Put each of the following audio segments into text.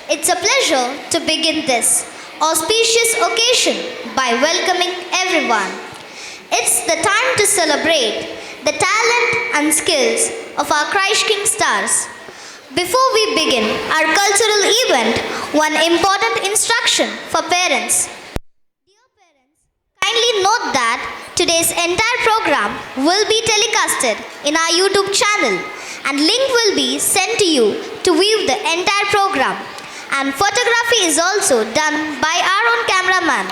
It's a pleasure to begin this auspicious occasion by welcoming everyone. It's the time to celebrate the talent and skills of our Christ King stars. Before we begin our cultural event, one important instruction for parents. Dear parents, kindly note that today's entire program will be telecasted in our YouTube channel and link will be sent to you to view the entire program. And photography is also done by our own cameraman.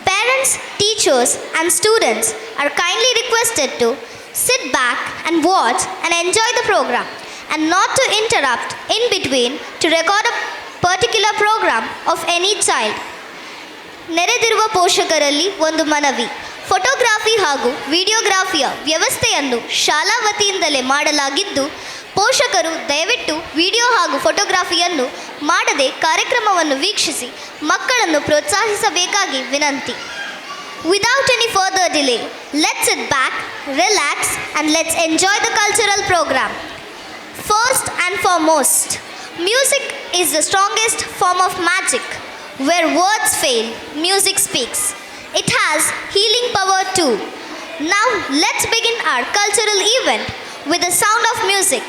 Parents, teachers and students are kindly requested to sit back and watch and enjoy the program and not to interrupt in between to record a particular program of any child. ನೆರೆದಿರುವ ಪೋಷಕರಲ್ಲಿ ಒಂದು ಮನವಿ. Photography ಹಾಗೂ ವಿಡಿಯೋಗ್ರಫಿಯ ವ್ಯವಸ್ಥೆಯನ್ನು ಶಾಲಾ ವತಿಯಿಂದಲೇ ಮಾಡಲಾಗಿದ್ದು ಪೋಷಕರು ದಯವಿಟ್ಟು video ಹಾಗೂ ಫೋಟೋಗ್ರಫಿಯನ್ನು ಮಾಡದೆ ಕಾರ್ಯಕ್ರಮವನ್ನು ವೀಕ್ಷಿಸಿ ಮಕ್ಕಳನ್ನು ಪ್ರೋತ್ಸಾಹಿಸಬೇಕಾಗಿ ವಿನಂತಿ. Without any further delay, let's sit back, relax and let's enjoy the cultural program. First and foremost, music is the strongest form of magic. Where words fail, music speaks. It has healing power too. Now let's begin our cultural event with the sound of music.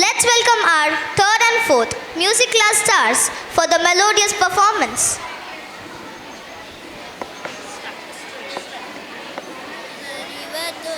Let's welcome our third and fourth music class stars for the melodious performance. ಬರುವೆ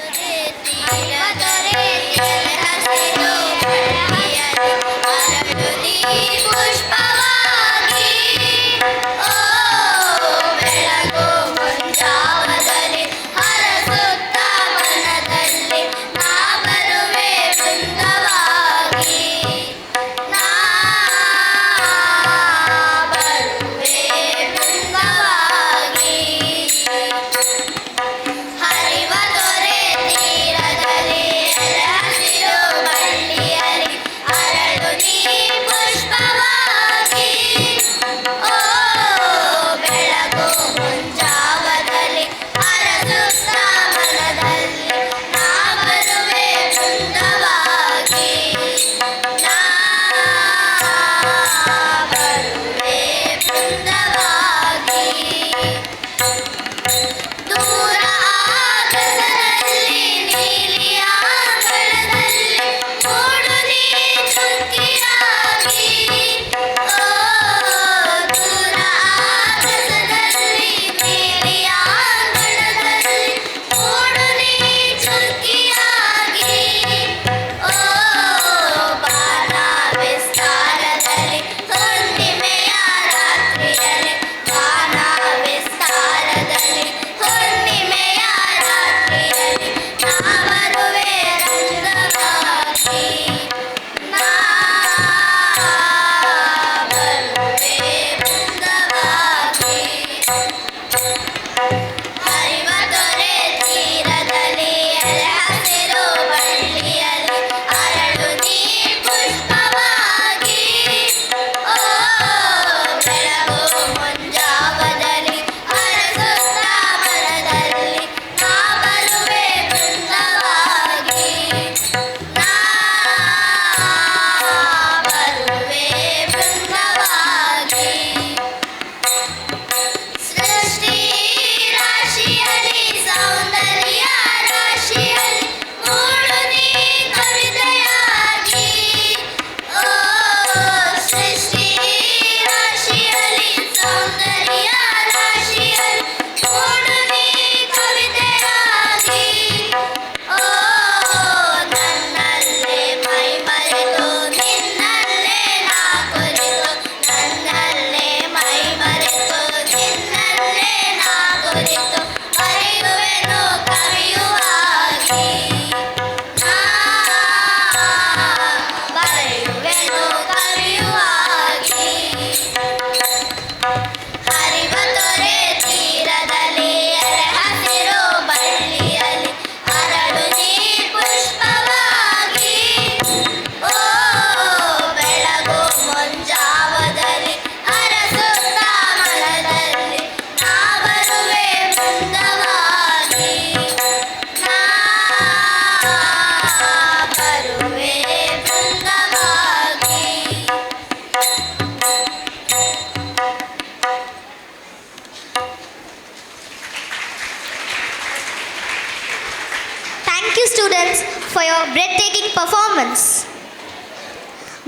performance.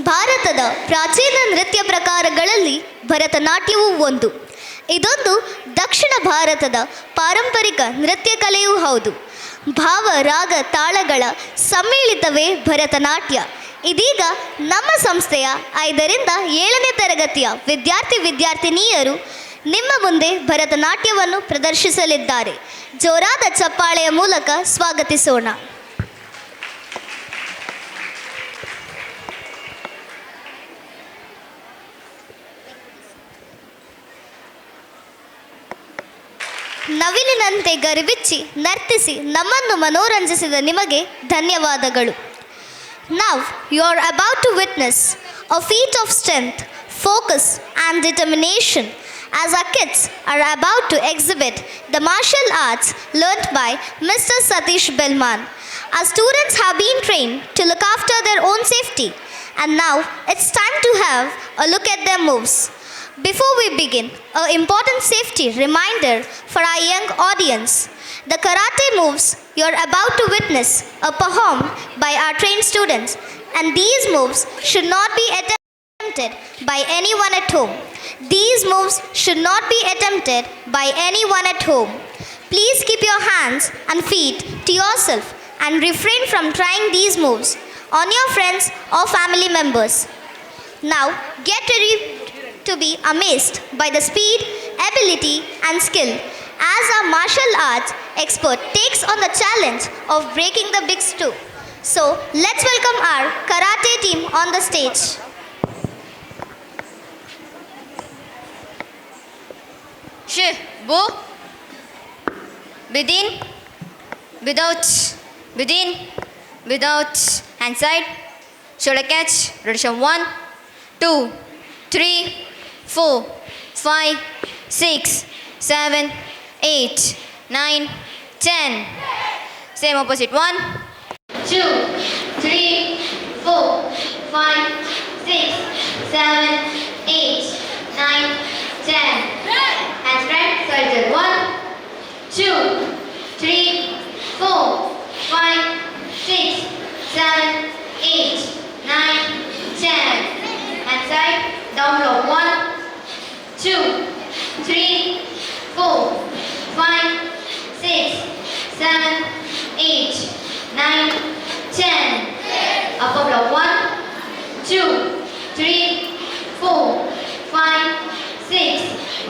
ಭಾರತದ ಪ್ರಾಚೀನ ನೃತ್ಯ ಪ್ರಕಾರಗಳಲ್ಲಿ ಭರತನಾಟ್ಯವೂ ಒಂದು. ಇದೊಂದು ದಕ್ಷಿಣ ಭಾರತದ ಪಾರಂಪರಿಕ ನೃತ್ಯ ಕಲೆಯೂ ಹೌದು. ಭಾವ ರಾಗ ತಾಳಗಳ ಸಮ್ಮಿಳಿತವೇ ಭರತನಾಟ್ಯ. ಇದೀಗ ನಮ್ಮ ಸಂಸ್ಥೆಯ 5ರಿಂದ 7ನೇ ತರಗತಿಯ ವಿದ್ಯಾರ್ಥಿನಿಯರು ನಿಮ್ಮ ಮುಂದೆ ಭರತನಾಟ್ಯವನ್ನು ಪ್ರದರ್ಶಿಸಲಿದ್ದಾರೆ. ಜೋರಾದ ಚಪ್ಪಾಳೆಯ ಮೂಲಕ ಸ್ವಾಗತಿಸೋಣ. ನವಿಲಿನಂತೆ ಗರಿಬಿಚ್ಚಿ ನರ್ತಿಸಿ ನಮ್ಮನ್ನು ಮನೋರಂಜಿಸಿದ ನಿಮಗೆ ಧನ್ಯವಾದಗಳು. Now you are about to witness a feat of strength, focus and determination as our kids are about to exhibit the martial arts learnt by Mr. Satish Belman. Our students have been trained to look after their own safety, and now it's time to have a look at their moves. Before we begin, an important safety reminder for our young audience. The karate moves you are about to witness are performed by our trained students, and these moves should not be attempted by anyone at home. These moves should not be attempted by anyone at home. Please keep your hands and feet to yourself and refrain from trying these moves on your friends or family members. Now, get ready to be amazed by the speed, ability and skill as our martial arts expert takes on the challenge of breaking the big stew. So, let's welcome our karate team on the stage. Bo, within, without, within, without, hand side, shoulder catch, rotation 1, 2, 3, 4, 5, 6, 7, 8, 9, 10. Same opposite 1, 2, 3, 4, 5, 6, 7, 8, 9, 10. Hands spread, circle 1, 2, 3, 4, 5, 6, 7, 8, 9, 10. Hand side, down block 1, 2, 3, 4, 5, 6, 7, 8, 9, 10. Upper block 1, 2, 3, 4, 5, 6,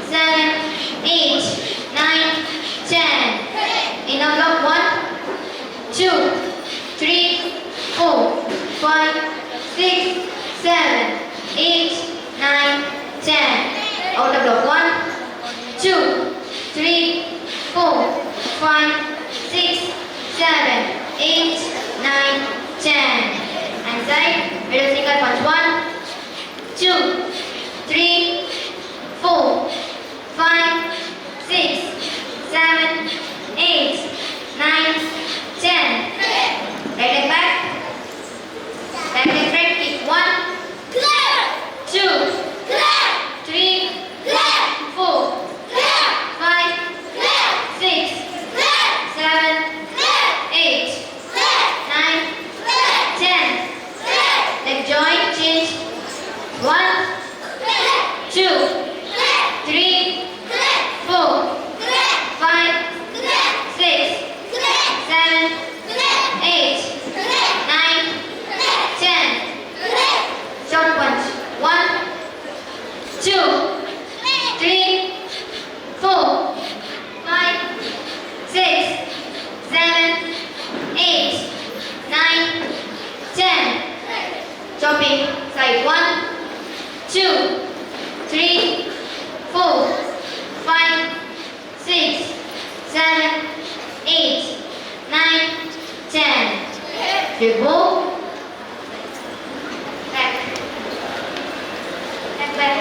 7, 8, 9, 10. Inner block 1, 2, 3, 4, 5, 6, 7, 8, 9, 10. Outer block 1, 2, 3, 4, 5, 6, 7, 8, 9, 10. And side, middle finger punch 1, 2, 3, 4, 5, 6, 7, 8, 9, 10. Right leg back. Back leg front, kick 1, 2, 3, 4, 5, 6, 7, 8, 9, 10. Leg joint change. 1, 2, 3, 4, 5, 6, 7, 8, 9, 10. Short punch. 1, 2, 3, 4, 5, 6, 7, 8, 9, 10. Chopping. Side 1, 2, 3, 4, 5, 6, 7, 8, 9, 10. Dribble. Back. Back, back.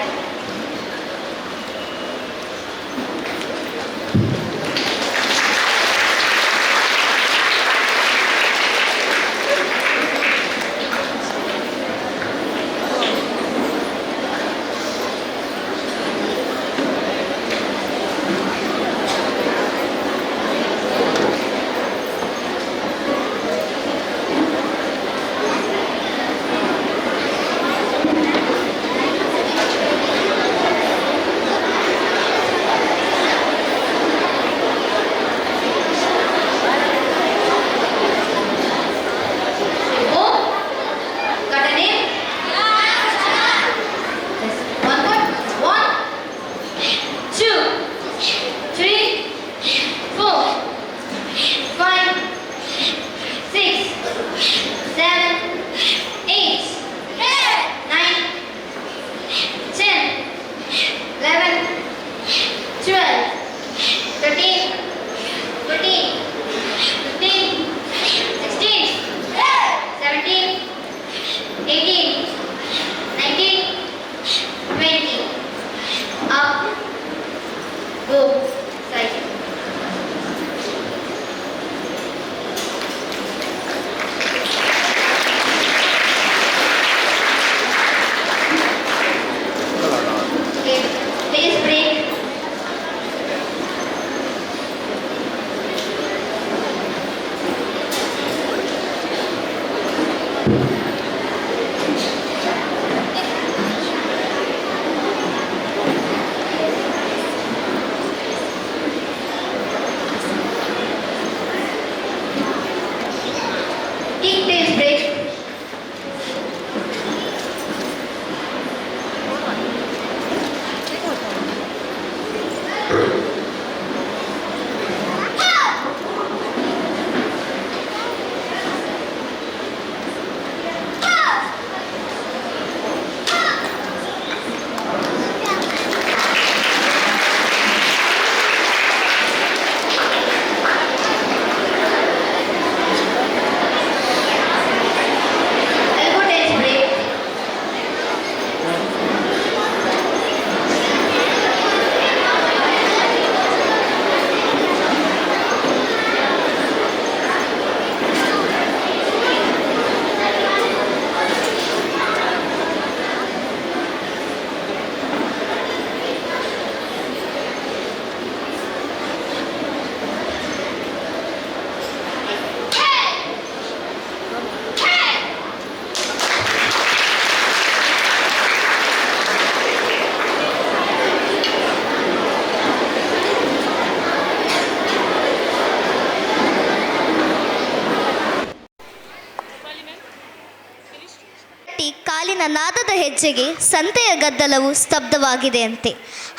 ಹಾಡಿನ ನಾದದ ಹೆಜ್ಜೆಗೆ ಸಂತೆಯ ಗದ್ದಲವು ಸ್ತಬ್ಧವಾಗಿದೆಯಂತೆ.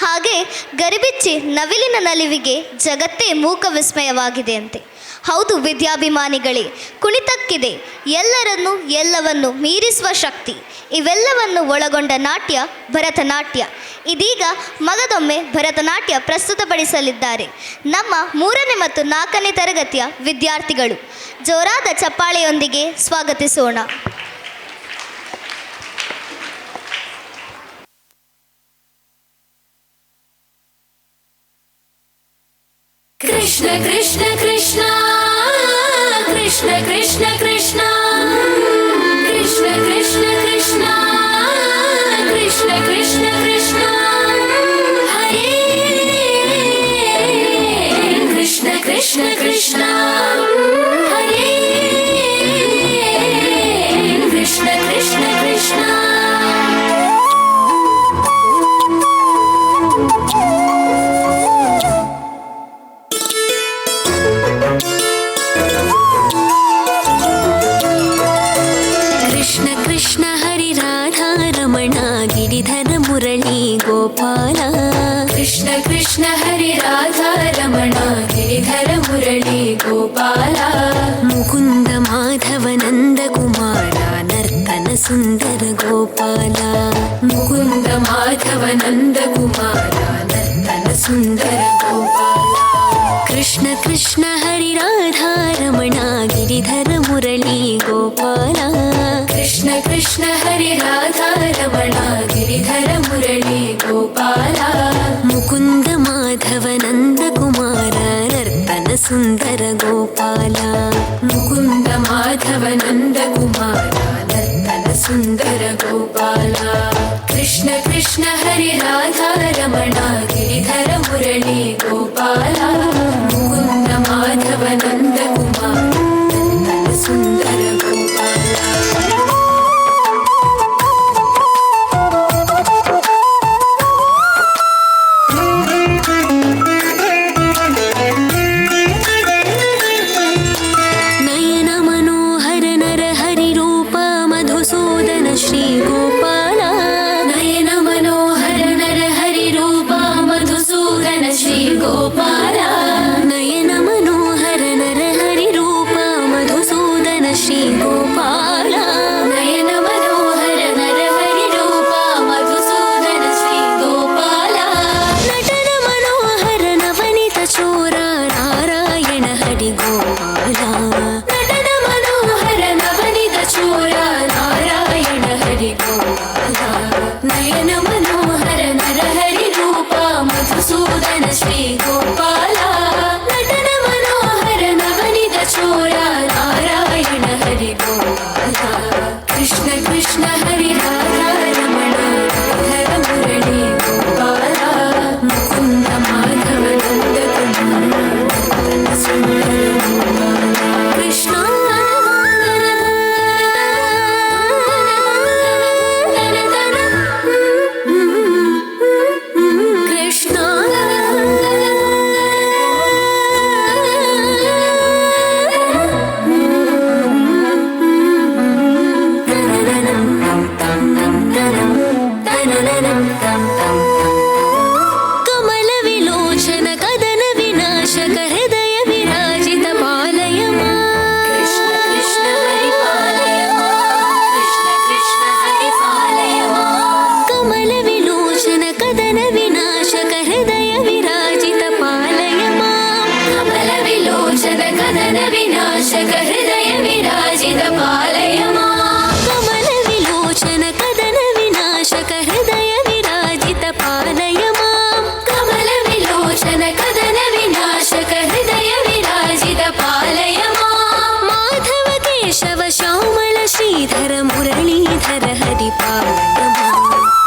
ಹಾಗೆ ಗರಿಬಿಚ್ಚಿ ನವಿಲಿನ ನಲಿವಿಗೆ ಜಗತ್ತೇ ಮೂಕ ವಿಸ್ಮಯವಾಗಿದೆಯಂತೆ. ಹೌದು ವಿದ್ಯಾಭಿಮಾನಿಗಳೇ, ಕುಣಿತಕ್ಕಿದೆ ಎಲ್ಲರನ್ನೂ ಎಲ್ಲವನ್ನು ಮೀರಿಸುವ ಶಕ್ತಿ. ಇವೆಲ್ಲವನ್ನು ಒಳಗೊಂಡ ನಾಟ್ಯ ಭರತನಾಟ್ಯ. ಇದೀಗ ಮಗದೊಮ್ಮೆ ಭರತನಾಟ್ಯ ಪ್ರಸ್ತುತಪಡಿಸಲಿದ್ದಾರೆ ನಮ್ಮ 3ನೇ ಮತ್ತು 4ನೇ ತರಗತಿಯ ವಿದ್ಯಾರ್ಥಿಗಳು. ಜೋರಾದ ಚಪ್ಪಾಳೆಯೊಂದಿಗೆ ಸ್ವಾಗತಿಸೋಣ. ಕೃಷ್ಣ ಕೃಷ್ಣ ಕೃಷ್ಣ ಕೃಷ್ಣ ಕೃಷ್ಣ ಕೃಷ್ಣ ಕೃಷ್ಣ ಕೃಷ್ಣ ಕೃಷ್ಣ ಕೃಷ್ಣ ಕೃಷ್ಣ ಕೃಷ್ಣ ಹರೇ ಕೃಷ್ಣ ಕೃಷ್ಣ ಕೃಷ್ಣ ಹರೇ ಕೃಷ್ಣ ಕೃಷ್ಣ ಕೃಷ್ಣ. ಕೃಷ್ಣ ಕೃಷ್ಣ ಹರಿ ರಾಧಾ ರಮಣ ಗಿರಿಧರ ಮುರಳಿ ಗೋಪಾಲ. ಕೃಷ್ಣ ಕೃಷ್ಣ ಹರಿ ರಾಧಾ ರಮಣ ಗಿರಿಧರ ಮುರಳಿ ಗೋಪಾಲ. ಮುಕುಂದ ಮಾಧವ ನಂದ ಕುಮಾರ ನರ್ತನ ಸುಂದರ ಗೋಪಾಲ. ಮುಕುಂದ ಮಾಧವ ನಂದ ಕುಮಾರ ನರ್ತನ ಸುಂದರ ಗೋಪಾಲ. ಕೃಷ್ಣ ಕೃಷ್ಣ ಹರಿ ರಾಧಾ ರಮಣ ಗಿರಿಧರ ಮುರಳಿ ಗೋಪಾಲ. ಕೃಷ್ಣ ಕೃಷ್ಣ ಹರಿ ರಾಧಾ ರಮಣ ಗಿರಿಧರ ಮುರಳಿ ಗೋಪಾಲ. ಮುಕುಂದ ಮಾಧವ ನಂದ ಕುಮಾರ ನರ್ತನ ಸುಂದರ ಗೋಪಾಲ. ಮುಕುಂದ ಮಾಧವ ನಂದ ಕುಮಾರ ನರ್ತನ ಸುಂದರ ಗೋಪಾಲ. ಕೃಷ್ಣ ಕೃಷ್ಣ ಹರಿ ರಾಧಾ ರಮಣ ಗಿರಿಧರ ಮುರಳಿ ಗೋಪಾಲ. ಮುಕುಂದ ಮಾಧವ ನಂದ ಕುಮಾರ ನರ್ತನ ಸುಂದರ ಗೋಪಾಲ. ನಯನ ಮನೋಹರ ನರ ಹರಿ ರೂಪ ಮಧುಸೂದನ ಶ್ರೀ ಗೋಪಾಲ. ನಯನ ಮನೋಹರ ನರ ಹರಿ ರೂಪ ಮಧುಸೂದನ ಶ್ರೀ ಗೋಪಾಲ. ನಯನ ಮನೋಹರ ನರ ಹರಿ ರೂಪ ಮಧುಸೂದನ ಶ್ರೀ ಗೋಪಾಲ. ನಯನ ಮನೋಹರ ನರ ಹರಿ ರೂಪ ಮಧುಸೂದನ ಶ್ರೀ ಗೋಪಾಲ. ನಟನ ಮನೋಹರ ನವನಿತ ಚೋರ ನಾರಾಯಣ ಹರಿ ಗೋಪಾಲ. ನಟನ ಮನೋಹರ ನವನಿತ ಚೋರ ನಾರಾಯಣ ಹರಿ ಗೋಪಾಲ. ನಯನ ಮನೋಹರ ನರ ಹರಿ ರೂಪ ಮಧುಸೂದನ ಶ್ರೀ ಗೋಪಾಲ. ನಟನ ಮನೋಹರ ನವನಿತ ಚೋರ ನಾರಾಯಣ ಹರಿ ಗೋಪಾಲ. ಕೃಷ್ಣ ಕೃಷ್ಣ ಹರಿ ರಾಧಾ ರಮಣ ಗಿರಿಧರ ಮುರಳಿ ಗೋಪಾಲ. ಮುಕುಂದ ಮಾಧವ ನಂದ ಕುಮಾರ ನರ್ತನ ಸುಂದರ ಗೋಪಾಲ. ಕೃಷ್ಣ ಕೃಷ್ಣ ಕಮಲ ವಿಲೋಚನ ಕದನ ವಿನಾಶಕ ಹೃದಯ ವಿರಾಜಿತ ಪಾಲಯ ಮಾ. ಕೃಷ್ಣ ಕೃಷ್ಣ ಹರಿ ಪಾಲಯ ಮಾ. ಕೃಷ್ಣ ಕೃಷ್ಣ ಹರಿ ಪಾಲಯ ಮಾ. ಕಮಲ ವಿಲೋಚನ ಕದನ ವಿನಾಶಕ ಹೃದಯ ವಿರಾಜಿತ ಪಾಲಯ ಮಾ. ಕಮಲ ವಿಲೋಚನ ಕದನ ವಿನಾಶಕ ಹೃದಯ ವಿರಾಜಿತ ಪಾಲಯ ಮಾ. ಕಮಲ ವಿಲೋಚನ ಕದನ ವಿನಾಶಕ ಹೃದಯ ವಿರಾಜಿತ ಪಾಲಯ ಮಾ. ಕಮಲ ವಿಲೋಚನ ಕದನ ವಿನಾಶಕ ಹೃದಯ ವಿರಾಜಿತ ಪಾಲಯ ಮಾ. ಮಾಧವ ಕೇಶವ ಶ್ಯಾಮಳ ಶ್ರೀಧರ ಮುರಳೀಧರ ಹರಿ ಪಾಲಯ ಮಾ.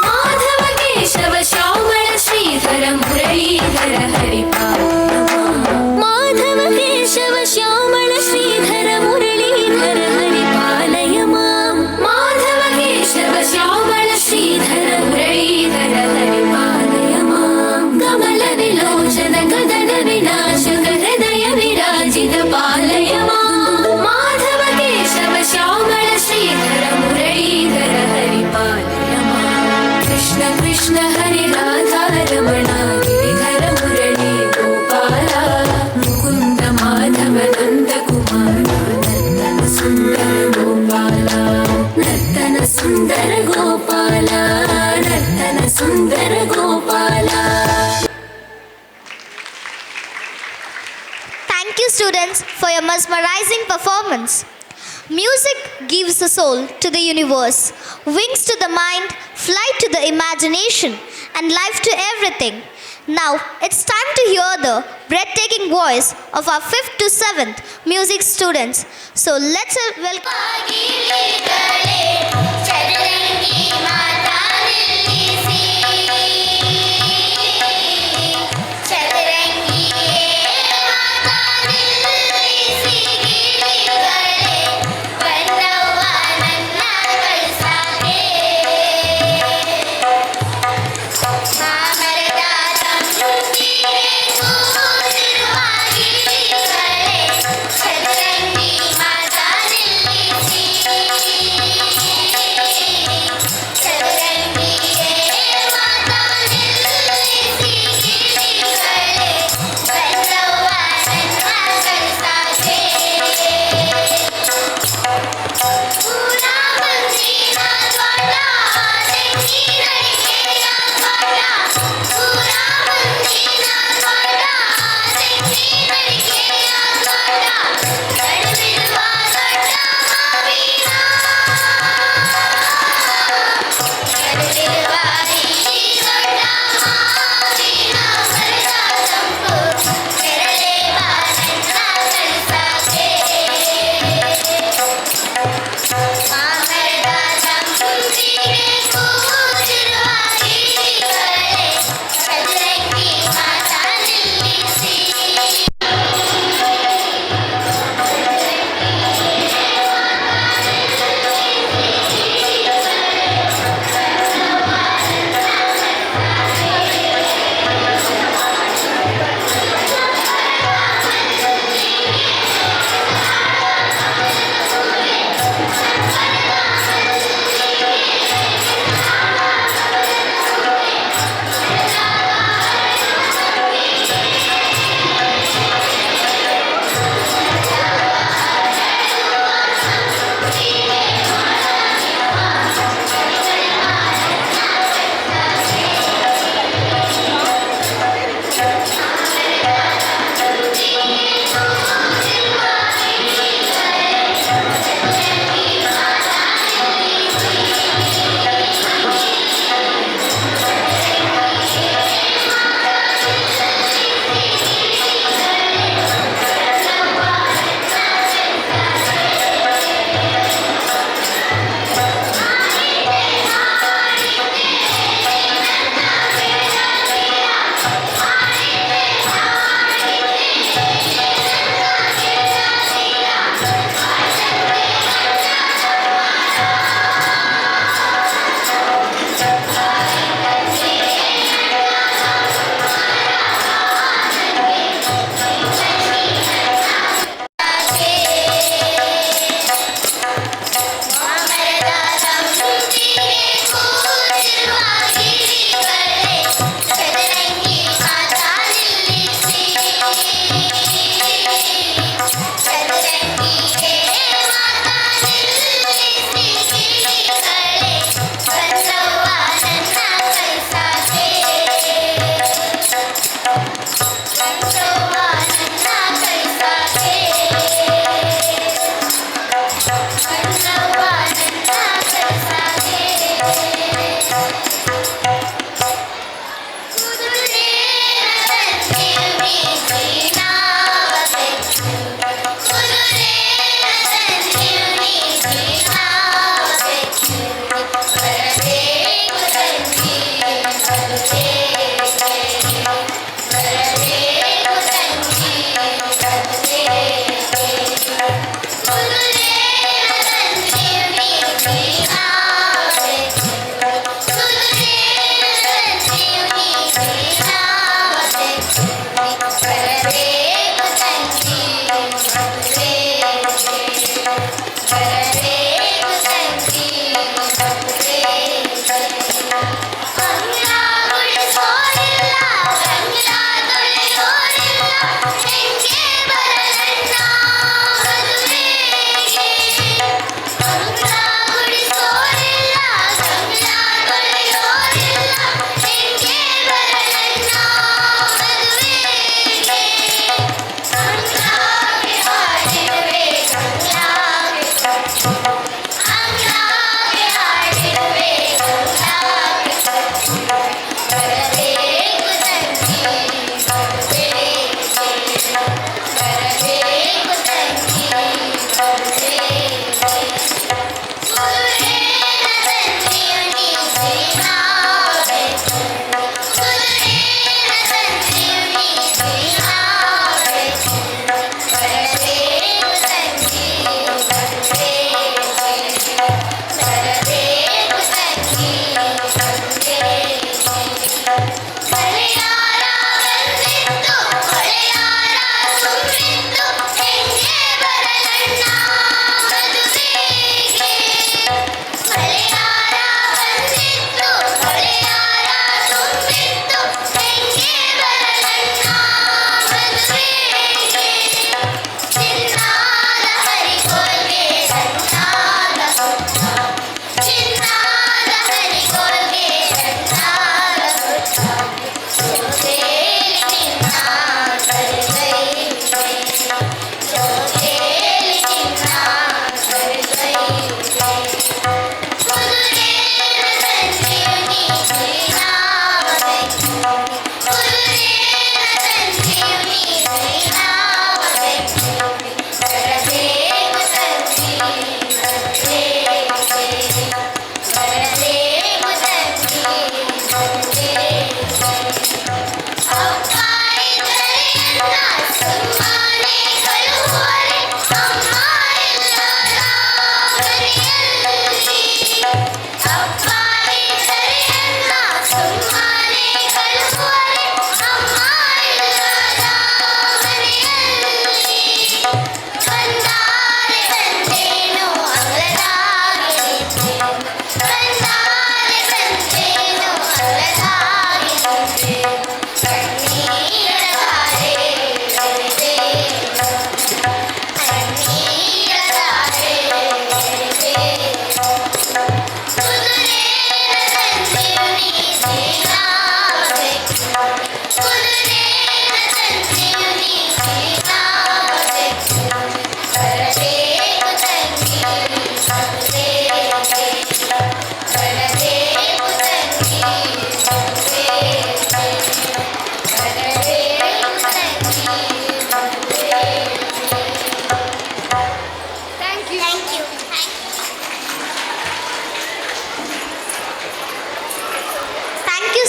ಮಾಧವ ಕೇಶವ ಶ್ಯಾಮಳ ಶ್ರೀಧರ ಮುರಳೀಧರ ಹರಿ ಪಾಲಯ ಮಾ. ಮಾಧವ ಕೇಶವ ಶ್ಯಾಮಳ ಶ್ರೀಧರ ಮುರಳೀಧರ ಹರಿ ಪಾಲಯ ಮಾ. ಮಾಧವ ಕೇಶವ ಶ್ಯಾಮಳ ಶ್ರೀಧರ ಮುರಳೀಧರ ಹರಿ ಪಾಲಯ ಮಾ. ಕಮಲ ವಿಲೋಚನ ಕದನ ವಿನಾಶಕ ಹೃದಯ ವಿರಾಜಿತ ಪಾಲಯ ಮಾ. ಮಾಧವ ಕೇಶವ ಶ್ಯಾಮಳ ಶ್ರೀಧರ ಮುರಳೀಧರ ಹರಿ ಪಾಲಯ students, for your mesmerizing performance. Music gives a soul to the universe, wings to the mind, flight to the imagination, and life to everything. Now it's time to hear the breathtaking voice of our 5th to 7th music students. So let's welcome.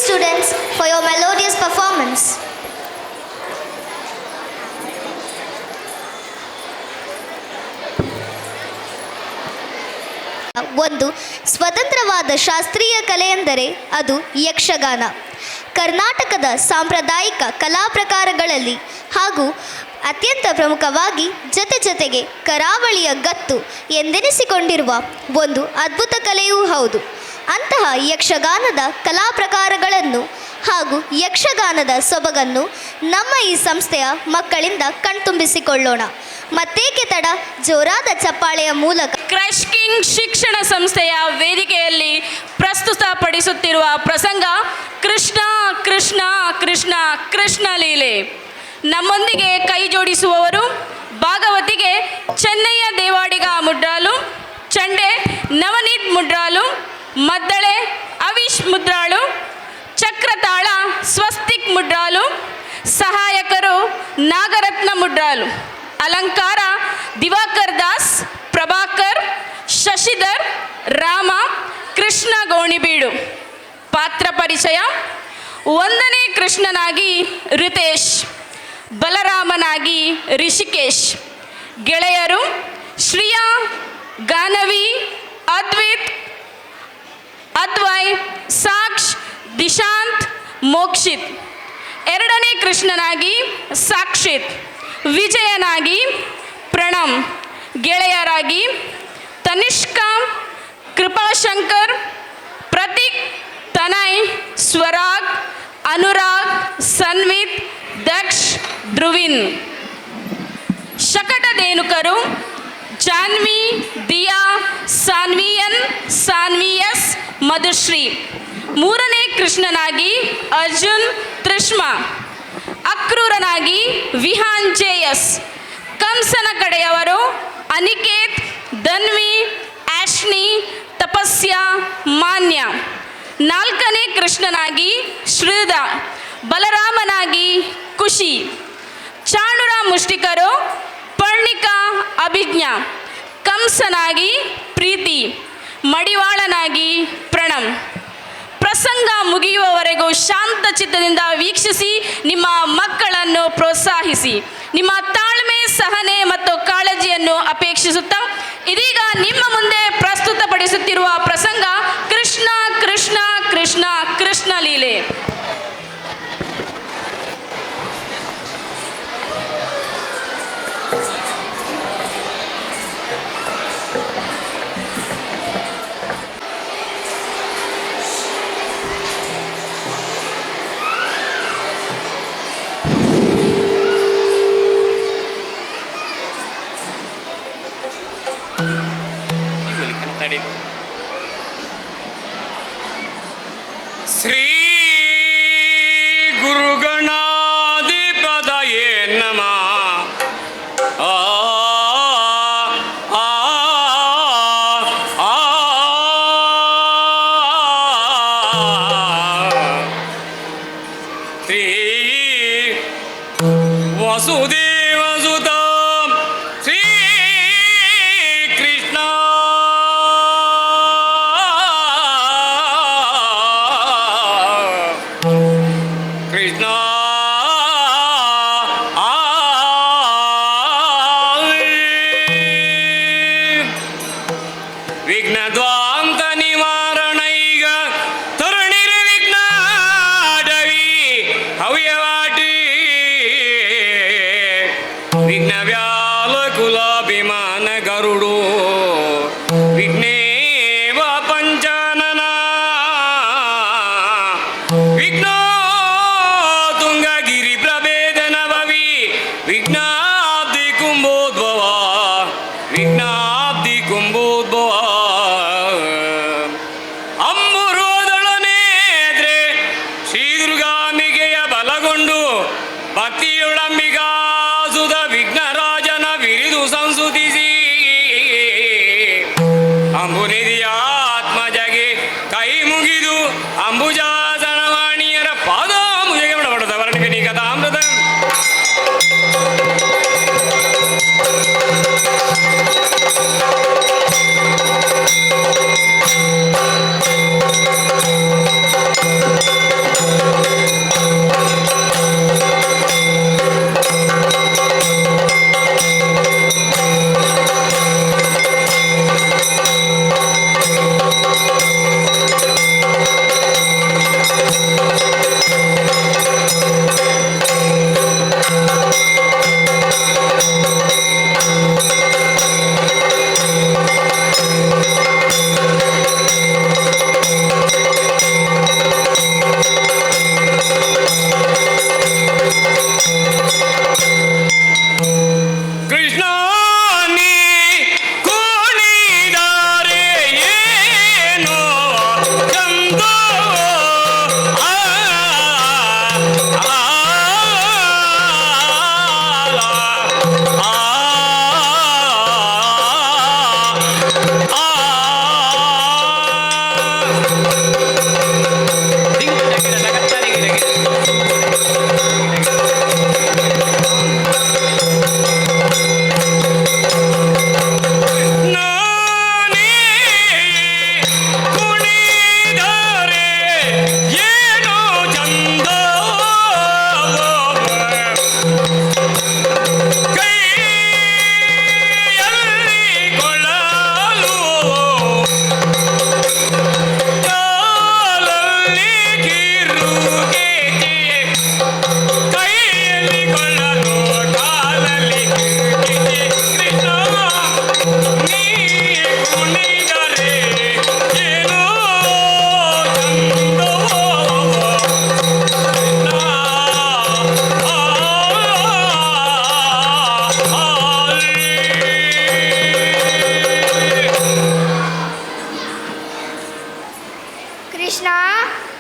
students, for your melodious performance. ಒಂದು ಸ್ವತಂತ್ರವಾದ ಶಾಸ್ತ್ರೀಯ ಕಲೆ ಎಂದರೆ ಅದು ಯಕ್ಷಗಾನ. ಕರ್ನಾಟಕದ ಸಾಂಪ್ರದಾಯಿಕ ಕಲಾ ಪ್ರಕಾರಗಳಲ್ಲಿ ಹಾಗೂ ಅತ್ಯಂತ ಪ್ರಮುಖವಾಗಿ ಜೊತೆಗೆ ಕರಾವಳಿಯ ಗತ್ತು ಎಂದೆನಿಸಿಕೊಂಡಿರುವ ಒಂದು ಅದ್ಭುತ ಕಲೆಯೂ ಹೌದು. ಅಂತಹ ಯಕ್ಷಗಾನದ ಕಲಾ ಪ್ರಕಾರಗಳನ್ನು ಹಾಗೂ ಯಕ್ಷಗಾನದ ಸೊಬಗನ್ನು ನಮ್ಮ ಈ ಸಂಸ್ಥೆಯ ಮಕ್ಕಳಿಂದ ಕಣ್ತುಂಬಿಸಿಕೊಳ್ಳೋಣ. ಮತ್ತೇಕೆ ತಡ, ಜೋರಾದ ಚಪ್ಪಾಳೆಯ ಮೂಲಕ ಕ್ರಶ್ ಕಿಂಗ್ ಶಿಕ್ಷಣ ಸಂಸ್ಥೆಯ ವೇದಿಕೆಯಲ್ಲಿ ಪ್ರಸ್ತುತಪಡಿಸುತ್ತಿರುವ ಪ್ರಸಂಗ ಕೃಷ್ಣ ಕೃಷ್ಣ ಕೃಷ್ಣ ಕೃಷ್ಣ ಲೀಲೆ. ನಮ್ಮೊಂದಿಗೆ ಕೈ ಜೋಡಿಸುವವರು ಭಾಗವತಿಗೆ ಚೆನ್ನಯ್ಯ ದೇವಾಡಿಗ ಮುಡ್ರಾಲು, ಚಂಡೆ ನವನೀತ್ ಮುಡ್ರಾಲು, ಮದ್ದಳೆ ಅವಿಶ್ ಮುದ್ರಾಳು, ಚಕ್ರತಾಳ ಸ್ವಸ್ತಿಕ್ ಮುಡ್ರಾಲು, ಸಹಾಯಕರು ನಾಗರತ್ನ ಮುಡ್ರಾಲು, ಅಲಂಕಾರ ದಿವಾಕರ್ ದಾಸ್, ಪ್ರಭಾಕರ್, ಶಶಿಧರ್, ರಾಮ, ಕೃಷ್ಣ ಗೋಣಿಬೀಡು. ಪಾತ್ರ ಪರಿಚಯ: 1ನೇ ಕೃಷ್ಣನಾಗಿ ರಿತೇಶ್, ಬಲರಾಮನಾಗಿ ರಿಷಿಕೇಶ್. ಗೆಳೆಯರು ಶ್ರಿಯಾ, ಗಾನವಿ, ಅದ್ವಿತ್, ಅದ್ವಯ್, ಸಾಕ್ಷ್, ದಿಶಾಂತ್, ಮೋಕ್ಷಿತ್. 2ನೇ ಕೃಷ್ಣನಾಗಿ ಸಾಕ್ಷಿತ್, ವಿಜಯನಾಗಿ ಪ್ರಣಮ್. ಗೆಳೆಯರಾಗಿ ತನಿಷ್ಕಾ, ಕೃಪಾಶಂಕರ್, ಪ್ರತೀಕ್, ತನಯ್, ಸ್ವರಾಗ್, ಅನುರಾಗ್, ಸನ್ವಿತ್, ದಕ್ಷ್, ಧ್ರುವಿನ್. ಶಕಟದೇನುಕರು ಜಾನ್ವಿ, ದಿಯಾ, ಸಾನ್ವಿಯನ್, ಸಾನ್ವಿಯಸ್, ಮಧುಶ್ರೀ. 3ನೇ ಕೃಷ್ಣನಾಗಿ ಅರ್ಜುನ್, ತ್ರಿಷ್ಮಾ. ಅಕ್ರೂರನಾಗಿ ವಿಹಾನ್ ಜೇಎಸ್. ಕಂಸನ ಕಡೆಯವರು ಅನಿಕೇತ್, ಧನ್ವಿ, ಆಶ್ನಿ, ತಪಸ್ಯ, ಮಾನ್ಯ. 4ನೇ ಕೃಷ್ಣನಾಗಿ ಶ್ರೀಧ, ಬಲರಾಮನಾಗಿ ಖುಷಿ. ಚಾಣುರ ಮುಷ್ಟಿಕರು ಪರ್ಣಿಕಾ, ಅಭಿಜ್ಞಾ. ಕಂಸನಾಗಿ ಪ್ರೀತಿ, ಮಡಿವಾಳನಾಗಿ ಪ್ರಣಮ್. ಪ್ರಸಂಗ ಮುಗಿಯುವವರೆಗೂ ಶಾಂತ ಚಿತ್ತದಿಂದ ವೀಕ್ಷಿಸಿ ನಿಮ್ಮ ಮಕ್ಕಳನ್ನು ಪ್ರೋತ್ಸಾಹಿಸಿ. ನಿಮ್ಮ ತಾಳ್ಮೆ, ಸಹನೆ ಮತ್ತು ಕಾಳಜಿಯನ್ನು ಅಪೇಕ್ಷಿಸುತ್ತಾ ಇದೀಗ ನಿಮ್ಮ ಮುಂದೆ ಪ್ರಸ್ತುತಪಡಿಸುತ್ತಿರುವ ಪ್ರಸಂಗ ಕೃಷ್ಣ ಕೃಷ್ಣ ಕೃಷ್ಣ ಕೃಷ್ಣ ಲೀಲೆ. ಚೆನ್ನಮ್ಮ ಆ ಆ ಆ ಶ್ರೀ ವಸುದೇವ ಸುತ ಶ್ರೀ ಕೃಷ್ಣ ಕೃಷ್ಣ ವಿಘ್ನದ್ವಾಂತ ನಿವಾರಣ ಈಗ ತರುಣಿರ ವಿಘ್ನಾಡವಿ ಹವ್ಯವಾಟಿ ವಿಘ್ನ ವ್ಯಾಲಕುಲಾಭಿಮಾನ ಗರುಡು ವಿಘ್ನೇವ ಪಂಚಾನನ ವಿಘ್ನ ತುಂಗಗಿರಿ ಪ್ರಭೇದನ ಭವಿ ವಿಘ್ನಾಬ್ಧಿ ಕುಂಭೋದ್ಭವ ವಿಘ್ನಾಬ್ಧಿ ಕುಂಭೋದ್ಭವ ಅಂಬುರೋದಳನೇದ್ರೆ ಶ್ರೀದುರ್ಗಾಂಬಿಕೆಯ ಬಲಗೊಂಡು ಭಕ್ತಿಯೊಳಂಬಿಗಾಸುದ ವಿಘ್ನರಾಜನ ಬಿರಿದು ಸಂಸುತಿಸಿ ಅಂಬುನಿಧಿಯ ಆತ್ಮಜಗೆ ಕೈ ಮುಗಿದು ಅಂಬುಜಾಸನವಾಣಿಯರ ಪಾದ ಮುಗಿಗೆ ಬಿಡಬಡದ ವರ್ಣಿಗೆ ಕಥಾಮೃತ ಕೃಷ್ಣ ನೀ ಕುಣಿದಾರೆ ಏನೋ ಚಂದೋ ಆ ಆ ಆ ನಾನೇ ಕುಣಿದರೆ ಏನೋ ಚಂದ ಕೈಯಲ್ಲಿ ಕೊಳ್ಳಲು ಕಾಲಲ್ಲಿ ಕಿರುಗೆ ಕೈಯಲ್ಲಿ ಕೊಳ್ಳಲು ಕಾಲಲ್ಲಿ ಕಿರುಗೆ ಕೃಷ್ಣ ನೀ ಕುಣಿದರೆ ಏನೋ ಚಂದವೋ ಕೃಷ್ಣ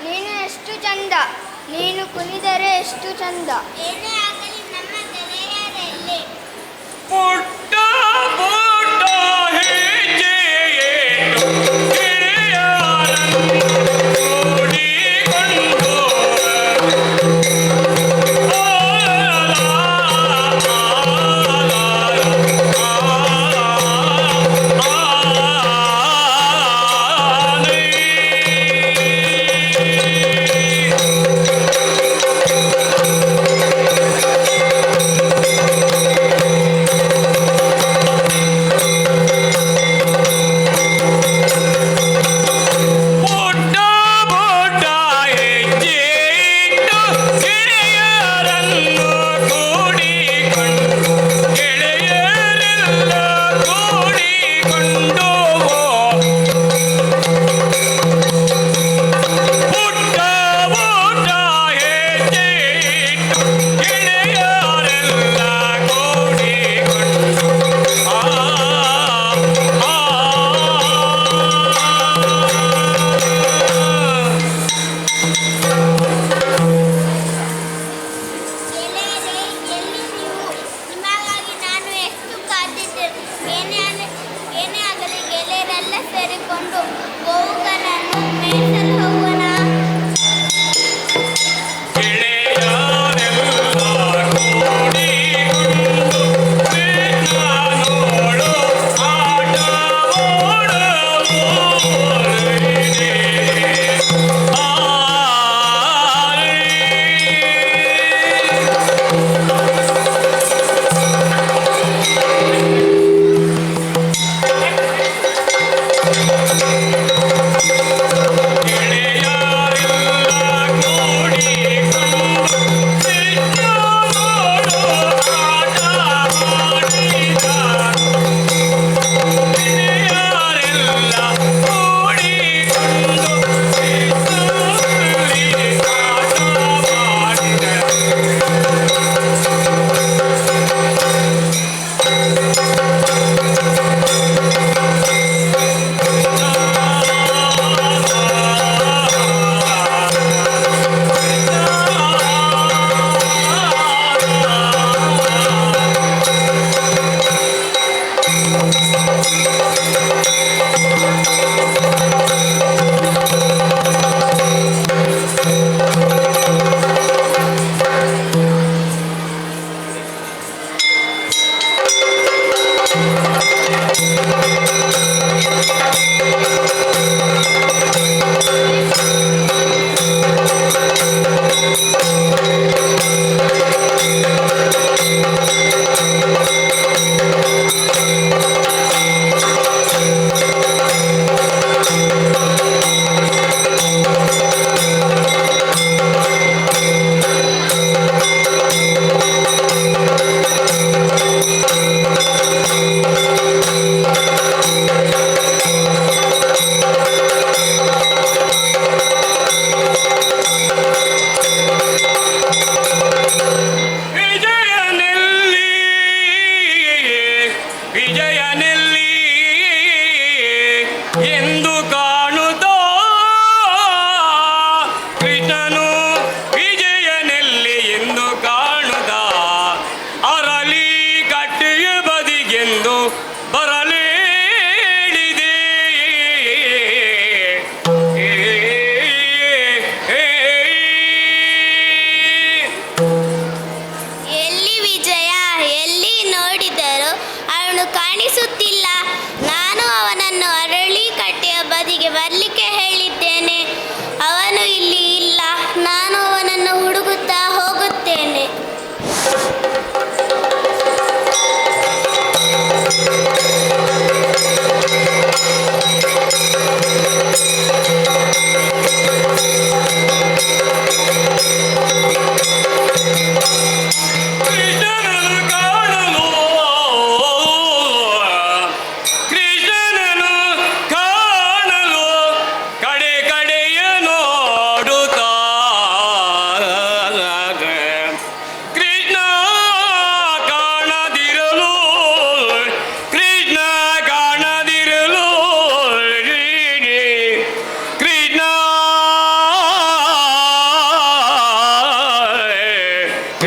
ನೀನು ಎಷ್ಟು ಚಂದ, ನೀನು ಕುಣಿದರೆ ಎಷ್ಟು ಚಂದ. ಏನೇ ಆಗಲಿ ನಮ್ಮ ಗೆಳೆಯರಲ್ಲಿ ಪುಟ್ಟ ಪುಟ್ಟ ಹೆಜ್ಜೆಯೇಟು ಗೆಳೆಯರನ್ನು ಕೂಡಿಕೊಂಡು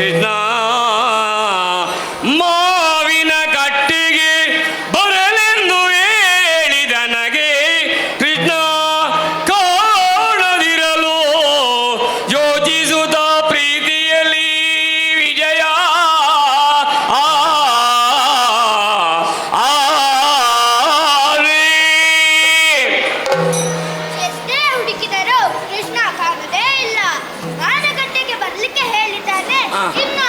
ಕೃಷ್ಣ ಮಾವಿನ ಕಟ್ಟಿಗೆ ಬರಲೆಂದು ಹೇಳಿದ ನನಗೆ ಕೃಷ್ಣ ಕಾಣದಿರಲು ಯೋಚಿಸುತ್ತ ಪ್ರೀತಿಯಲ್ಲಿ ವಿಜಯ ಎಷ್ಟೇ ಹುಡುಕಿದರೂ ಕೃಷ್ಣ ಕಾಣದೇ ಇಲ್ಲ. ಮಾನಗಟ್ಟೆಗೆ ಬರ್ಲಿಕ್ಕೆ ಹೇಳಿದ್ದಾನೆ. ಇನ್ನು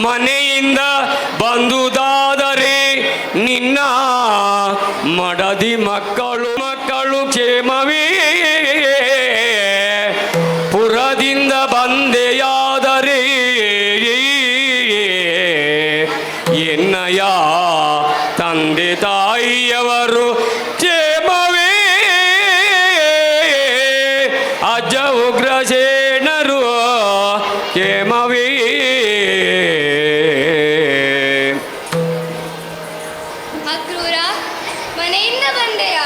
ಮನೆಯಿಂದ ಬಂದುದಾದರೆ ನಿನ್ನ ಮಡದಿ ಮಕ್ಕಳು ಕ್ಷೇಮವೇ. ಪುರದಿಂದ ಬಂದೆಯಾದರೆ ಎನ್ನಯ ತಂದೆ ತಾಯಿಯವರು ಕ್ಷೇಮವೇ. ಅಜ್ಜ ಉಗ್ರಸೇನರು ಕ್ಷೇಮವೇ. ಅಕ್ರೂರ, ಮನೆಯಿಂದ ಬಂದೆಯ?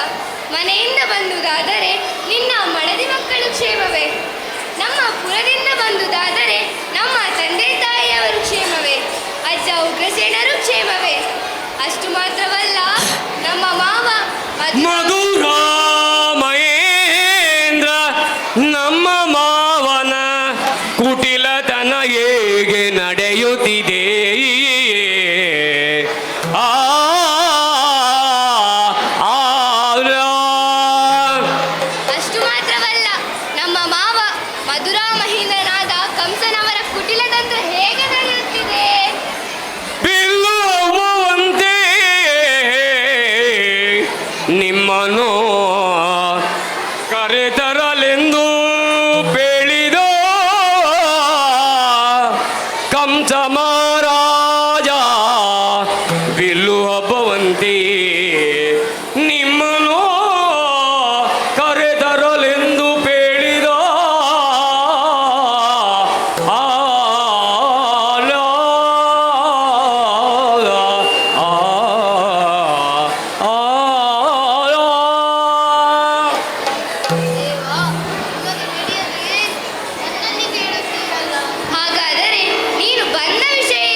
ಮನೆಯಿಂದ ಬಂದುದಾದರೆ ನಿನ್ನ ಮಡದಿ ಮಕ್ಕಳು ಕ್ಷೇಮವೇ. ನಮ್ಮ ಪುರದಿಂದ ಬಂದುದಾದರೆ ನಮ್ಮ ತಂದೆ ತಾಯಿಯವರು ಕ್ಷೇಮವೇ. ಅಜ್ಜ ಉಗ್ರಸೇನರು ಕ್ಷೇಮವೇ. ಅಷ್ಟು ಮಾತ್ರವಲ್ಲ, ನಮ್ಮ ಮಾವ ಮಧುರ ಮಹೇಂದ್ರ ನಮ್ಮ ಮಾವನ ಕುಟಿಲತನ ಹೇಗೆ ನಡೆಯುತ್ತಿದೆ. ಆ ಅಷ್ಟು ಮಾತ್ರವಲ್ಲ, ನಮ್ಮ ಮಾವ ಮಧುರಾ ಮಹೇಂದ್ರನಾದ ಕಂಸನವರ ಕುಟಿಲ ತಂತ್ರ ಹೇಗೆ ನಡೆಯುತ್ತಿದೆ. ಬಿಲ್ಲುವಂತೆ ನಿಮ್ಮನ್ನು ಕರೆತರಲೆಂದು ಬೇಳಿದ ಕಂಸ ಮಹಾರಾಜ. ಬಿಲ್ಲು ಹಬ್ಬವಂತೆ ನಿಮ್ಮನ್ನು ಕರೆತರಲೆಂದು ಬೇಳಿದ. ಹಾಗಾದರೆ ನೀನು ಬಂದ ವಿಷಯ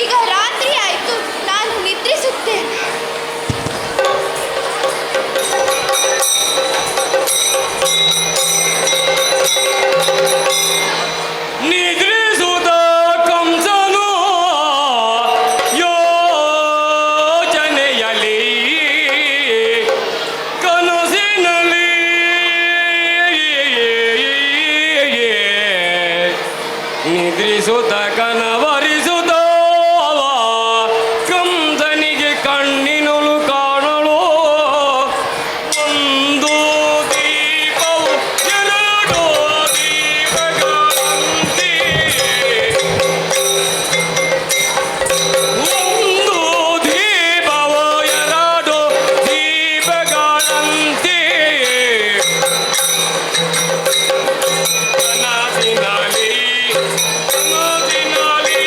ಈಗ ರಾತ್ರಿ ಆಯಿತು, ನಾನು ನಿದ್ರಿಸುತ್ತೇನೆ. ನಿದ್ರಿಸುತ್ತ ಕಂಸನು ಯೋಚನೆಯಲ್ಲಿ ಕನಸಿನಲ್ಲಿ ನಿದ್ರಿಸುತ್ತ ಕನವರಿಸುತ್ತ ಕಂಸನಿಗೆ ಕಣ್ಣಿನಳು ಕಾಣಲು ಒಂದು ದೀಪವು ಎರಡು ದೀಪಗಳಂತೆ ಒಂದು ದೀಪವು ಎರಡು ದೀಪಗಳಂತೆ ಕನಸಿನಲ್ಲಿ ಕನಸಿನಲ್ಲಿ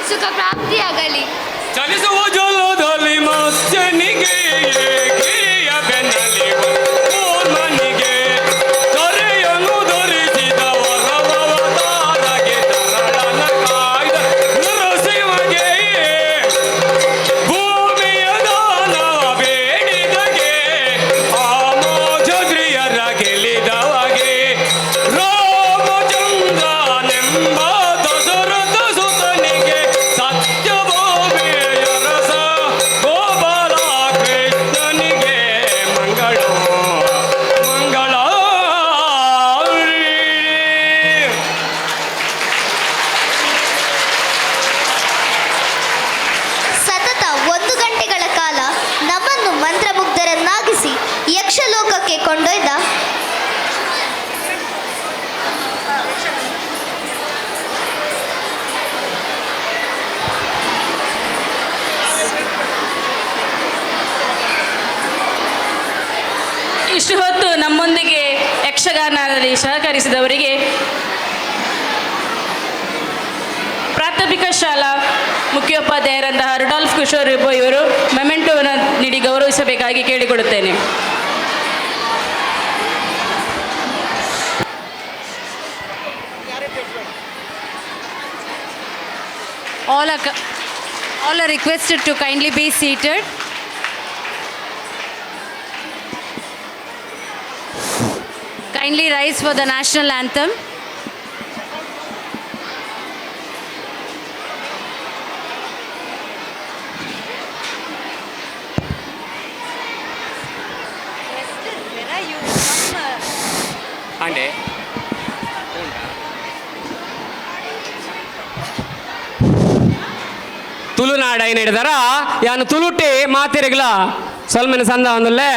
ಸುಖ ಪ್ರಾಪ್ತಿಯಾಗಲಿ. ಚಲಿಸುವ ಜಲದಲ್ಲಿ ಮತ್ಸ್ಯನಿಗೆ ಗಿರಿಯ ಬೆನ್ನಲಿ ಕೂರ್ಮನಿಗೆ ತೊರೆಯನ್ನು ಧರಿಸಿದ ವರವತಾರಗೆ ತರಳನ ಕಾಯ್ದ ನರಸಿಂಹಗೆ ಭೂಮಿಯ ದಾನ ಬೇಡಿದಗೆ ಆಮೋಜದ್ರಿಯರ ಗೆಲಿದವಗೆ ರಾಮಚಂದ್ರನೆಂಬ ದಶರಥ ಸುತನಿಗೆ ಸತ್ಯಭೂಮಿಯ ರಸ ಗೋಪಾಲ ಕೃಷ್ಣನಿಗೆ ಮಂಗಳ ಮಂಗಳ. ಸತತ 1 ಗಂಟೆಗಳ ಕಾಲ ನಮ್ಮನ್ನು ಮಂತ್ರಮುಗ್ಧರನ್ನಾಗಿಸಿ ಯಕ್ಷಲೋಕಕ್ಕೆ ಕೊಂಡೊಯ್ದ ಇಷ್ಟು ಹೊತ್ತು ನಮ್ಮೊಂದಿಗೆ ಯಕ್ಷಗಾನದಲ್ಲಿ ಸಹಕರಿಸಿದವರಿಗೆ ಪ್ರಾಥಮಿಕ ಶಾಲಾ ಮುಖ್ಯೋಪಾಧ್ಯಾಯರಂತಹ ರುಡಾಲ್ಫ್ ಕಿಶೋರ್ ಇವರು ಮೆಮೆಂಟೋವನ್ನು ನೀಡಿ ಗೌರವಿಸಬೇಕಾಗಿ ಕೇಳಿಕೊಳ್ಳುತ್ತೇನೆ. All are requested to kindly be seated. Kindly rise for the national anthem. ಅಂಡೆ ತುಳುನಾಡ ಏನು ಹಿಡಿದಾರ ಯಾನು ತುಳುಟಿ ಮಾತಿರಿಗಳ ಸೊಲ್ಮೆನ ಸಂದ ಒಂದಲ್ಲೇ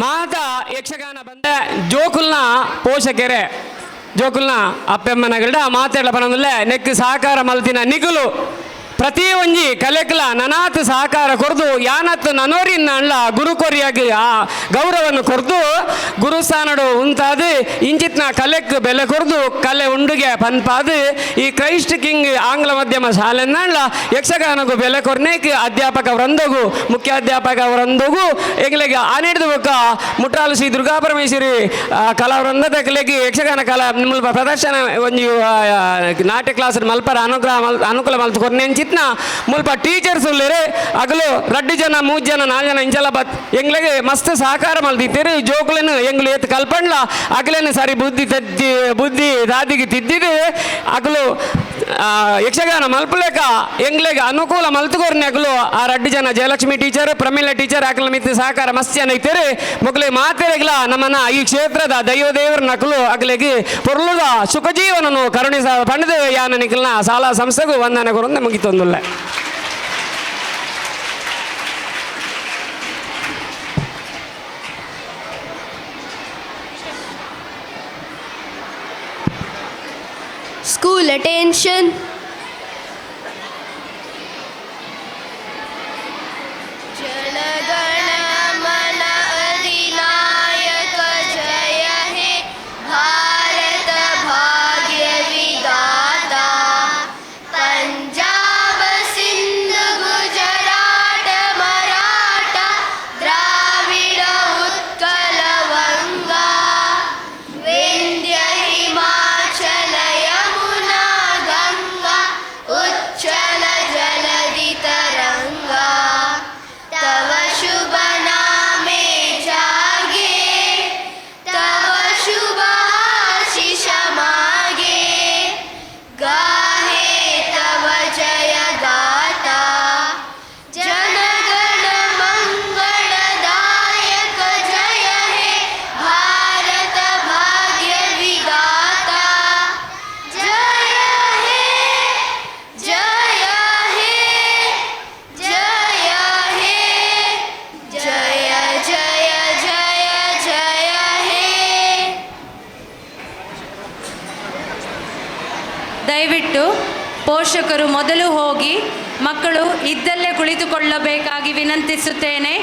ಮಾತ ಯಕ್ಷಗಾನ ಬಂದ ಜೋಕುಲ್ನ ಪೋಷಕರೆ ಜೋಕುಲ್ನ ಅಪ್ಪೆಮ್ಮನಗಡ ಮಾತಾಡಲ ಬಂದಲ್ಲೇ ನೆಕ್ ಸಹಕಾರ ಮಲ್ತಿನ ನಿಗುಲು ಪ್ರತಿ ಒಂಜಿ ಕಲೆಕ್ಲ ನನಾತ್ ಸಹಕಾರ ಕೊರ್ದು ಯಾನತ್ ನನೋರಿನ ಅಣ್ಣ ಗುರು ಕೊರಿಯಾಗಿ ಆ ಗೌರವವನ್ನು ಕೊರ್ದು ಗುರುಸ್ಥಾನಡು ಉಂತಾದು ಇಂಚಿತ್ನ ಕಲೆಕ್ ಬೆಲೆ ಕೊರ್ದು ಕಲೆ ಉಂಡುಗೆ ಪನ್ಪಾದು ಈ ಕ್ರೈಸ್ಟ್ ಕಿಂಗ್ ಆಂಗ್ಲ ಮಾಧ್ಯಮ ಶಾಲೆನ ಯಕ್ಷಗಾನಗೂ ಬೆಲೆ ಕೊರ್ನೇಕ್ ಅಧ್ಯಾಪಕ ವೃಂದಗೂ ಮುಖ್ಯಾಧ್ಯಾಪಕ ವೃಂದಗೂ ಎಂಗ್ಲೆಗೆ ಆನೆಡ್ದು ಬೊಕ್ಕ ಮುಟ್ಟಾಲು ಶ್ರೀ ದುರ್ಗಾಪರಮೇಶ್ವರಿ ಕಲಾ ವೃಂದದ ಕಲೆಗೆ ಯಕ್ಷಗಾನ ಕಲಾ ಮುಲ್ಪ ಪ್ರದರ್ಶನ ಒಂಜಿ ನಾಟ್ಯ ಕ್ಲಾಸ್ ಮಲ್ಪರ ಅನುಕೂಲ ಮಲ್ತು ಕೊರ್ನೆಂಚಿತ್ ಮುಲ್ಪ ಟೀಚರ್ಸ್ ಉಳ್ಳೇರೆ ಅಗಲು 2 ಜನ 3 ಜನ 4 ಜನ ಇಂಚಲ ಬತ್ ಎಂಗ್ಲೆಗೆ ಮಸ್ತ್ ಸಹಕಾರ ಮಲ್ದಿತ್ತೇರು ಜೋಕುಲೇನು ಎಂಗ್ಲು ಎತ್ತು ಕಲ್ಪಂಡ್ಲ ಅಗಲೇನು ಸರಿ ಬುದ್ಧಿ ದಾದಿಗೆ ತಿದ್ದಿದೆ ಅಗಲು ಯಕ್ಷಗಾನ ಮಲ್ಪಲೇಕ ಎಂಗ್ಲೆಗೆ ಅನುಕೂಲ ಮಲ್ತುಕೋರ್ನೆ ಅಗಲು ಆ 2 ಜನ ಜಯಲಕ್ಷ್ಮಿ ಟೀಚರ್ ಪ್ರಮೀಳ ಟೀಚರ್ ಅಗಲ ಮಿತ್ತು ಸಹಕಾರ ಮಸ್ತ್ ಜನ ಇತ್ತೇರು ಮಕ್ಕಳು ಮಾತೆರೆಗ್ಲ ನಮ್ಮನ್ನ ಈ ಕ್ಷೇತ್ರದ ದೈವದೇವರ ನಕಲು ಅಗಲಿಗೆ ಪೊರ್ಲುದ ಸುಖಜೀವನನು ಕರುಣಿಸ ಪಂಡದ ಯಾನ ನಿಖಲ್ನ ಶಾಲಾ ಸಂಸ್ಥೆಗೂ ವಂದನೆ ಕೊರಂದ ಮುಗಿತೊಂದು School attention. ದಯವಿಟ್ಟು ಪೋಷಕರು ಮೊದಲು ಹೋಗಿ ಮಕ್ಕಳು ಇದ್ದಲ್ಲೇ ಕುಳಿತುಕೊಳ್ಳಬೇಕಾಗಿ ವಿನಂತಿಸುತ್ತೇನೆ.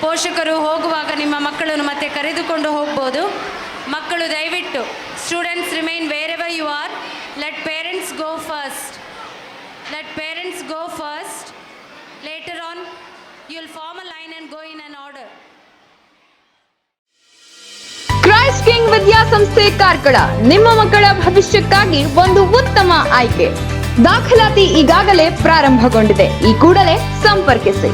ಪೋಷಕರು ಹೋಗುವಾಗ ನಿಮ್ಮ ಮಕ್ಕಳನ್ನು ಮತ್ತೆ ಕರೆದುಕೊಂಡು ಹೋಗ್ಬೋದು. ಮಕ್ಕಳು ದಯವಿಟ್ಟು students remain wherever you are. Let parents go first. Later on you will form a line and go in an order. Christ King ವಿದ್ಯಾಸಂಸ್ಥೆ ಕಾರ್ಕಳ ನಿಮ್ಮ ಮಕ್ಕಳ ಭವಿಷ್ಯಕ್ಕಾಗಿ ಒಂದು ಉತ್ತಮ ಆಯ್ಕೆ. ದಾಖಲಾತಿ ಈಗಾಗಲೇ ಪ್ರಾರಂಭಗೊಂಡಿದೆ. ಈ ಕೂಡಲೇ ಸಂಪರ್ಕಿಸಿ.